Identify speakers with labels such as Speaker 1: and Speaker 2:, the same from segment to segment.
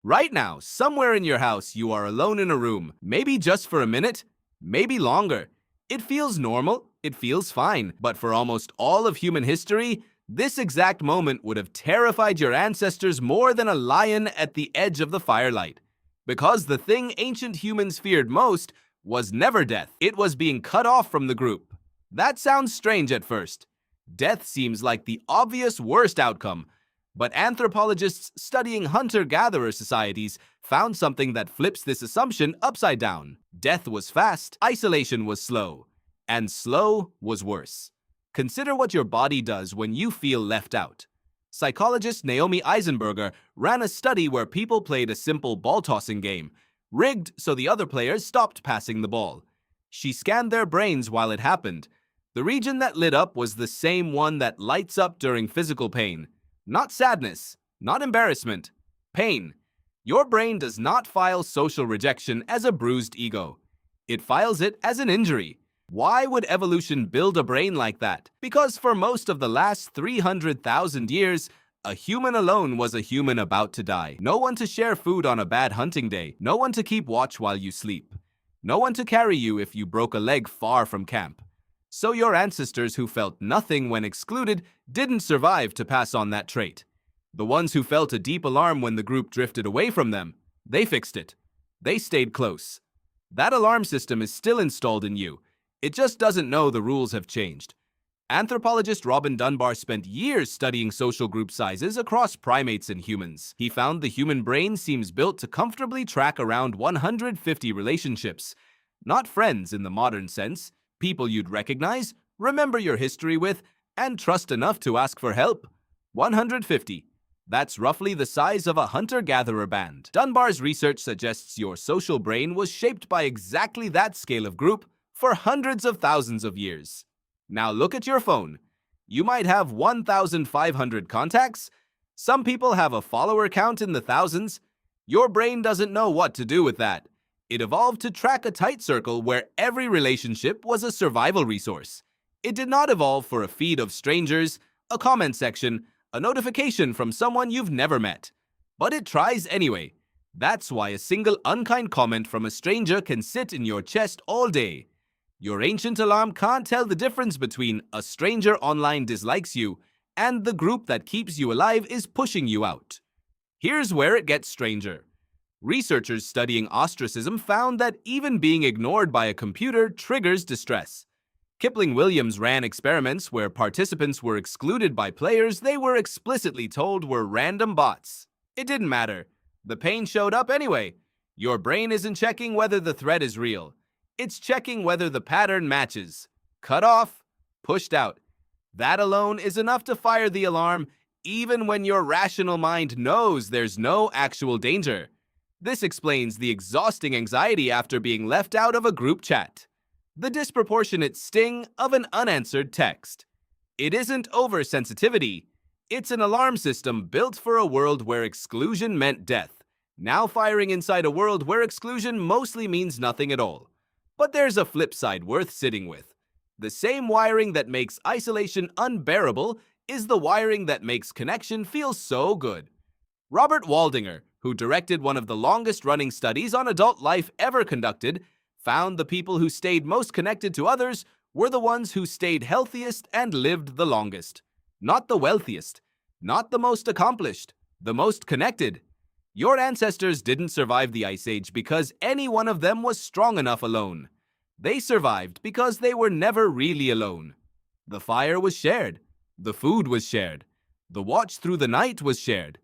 Speaker 1: Right now, somewhere in your house, you are alone in a room, maybe just for a minute, maybe longer. It feels normal, it feels fine, but for almost all of human history, this exact moment would have terrified your ancestors more than a lion at the edge of the firelight. Because the thing ancient humans feared most was never death, it was being cut off from the group. That sounds strange at first. Death seems like the obvious worst outcome, but anthropologists studying hunter-gatherer societies found something that flips this assumption upside down. Death was fast, isolation was slow, and slow was worse. Consider what your body does when you feel left out. Psychologist Naomi Eisenberger ran a study where people played a simple ball-tossing game, rigged so the other players stopped passing the ball. She scanned their brains while it happened. The region that lit up was the same one that lights up during physical pain. Not sadness, not embarrassment, pain. Your brain does not file social rejection as a bruised ego. It files it as an injury. Why would evolution build a brain like that? Because for most of the last 300,000 years, a human alone was a human about to die. No one to share food on a bad hunting day. No one to keep watch while you sleep. No one to carry you if you broke a leg far from camp. So your ancestors who felt nothing when excluded didn't survive to pass on that trait. The ones who felt a deep alarm when the group drifted away from them, they fixed it. They stayed close. That alarm system is still installed in you. It just doesn't know the rules have changed. Anthropologist Robin Dunbar spent years studying social group sizes across primates and humans. He found the human brain seems built to comfortably track around 150 relationships. Not friends in the modern sense, people you'd recognize, remember your history with, and trust enough to ask for help. 150. That's roughly the size of a hunter-gatherer band. Dunbar's research suggests your social brain was shaped by exactly that scale of group for hundreds of thousands of years. Now look at your phone. You might have 1,500 contacts. Some people have a follower count in the thousands. Your brain doesn't know what to do with that. It evolved to track a tight circle where every relationship was a survival resource. It did not evolve for a feed of strangers, a comment section, a notification from someone you've never met. But it tries anyway. That's why a single unkind comment from a stranger can sit in your chest all day. Your ancient alarm can't tell the difference between a stranger online dislikes you and the group that keeps you alive is pushing you out. Here's where it gets stranger. Researchers studying ostracism found that even being ignored by a computer triggers distress. Kipling Williams ran experiments where participants were excluded by players they were explicitly told were random bots. It didn't matter. The pain showed up anyway. Your brain isn't checking whether the threat is real. It's checking whether the pattern matches. Cut off, pushed out. That alone is enough to fire the alarm, even when your rational mind knows there's no actual danger. This explains the exhausting anxiety after being left out of a group chat. The disproportionate sting of an unanswered text. It isn't oversensitivity. It's an alarm system built for a world where exclusion meant death, now firing inside a world where exclusion mostly means nothing at all. But there's a flip side worth sitting with. The same wiring that makes isolation unbearable is the wiring that makes connection feel so good. Robert Waldinger, who directed one of the longest-running studies on adult life ever conducted, found the people who stayed most connected to others were the ones who stayed healthiest and lived the longest. Not the wealthiest, not the most accomplished, the most connected. Your ancestors didn't survive the Ice Age because any one of them was strong enough alone. They survived because they were never really alone. The fire was shared. The food was shared. The watch through the night was shared.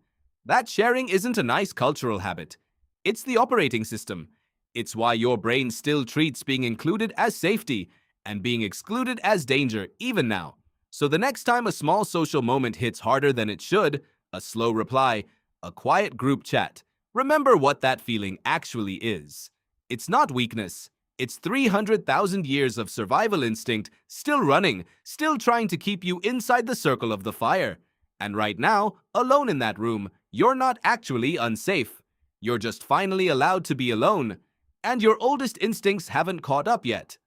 Speaker 1: That sharing isn't a nice cultural habit. It's the operating system. It's why your brain still treats being included as safety and being excluded as danger, even now. So the next time a small social moment hits harder than it should, a slow reply, a quiet group chat, remember what that feeling actually is. It's not weakness. It's 300,000 years of survival instinct still running, still trying to keep you inside the circle of the fire. And right now, alone in that room, you're not actually unsafe. You're just finally allowed to be alone. And your oldest instincts haven't caught up yet.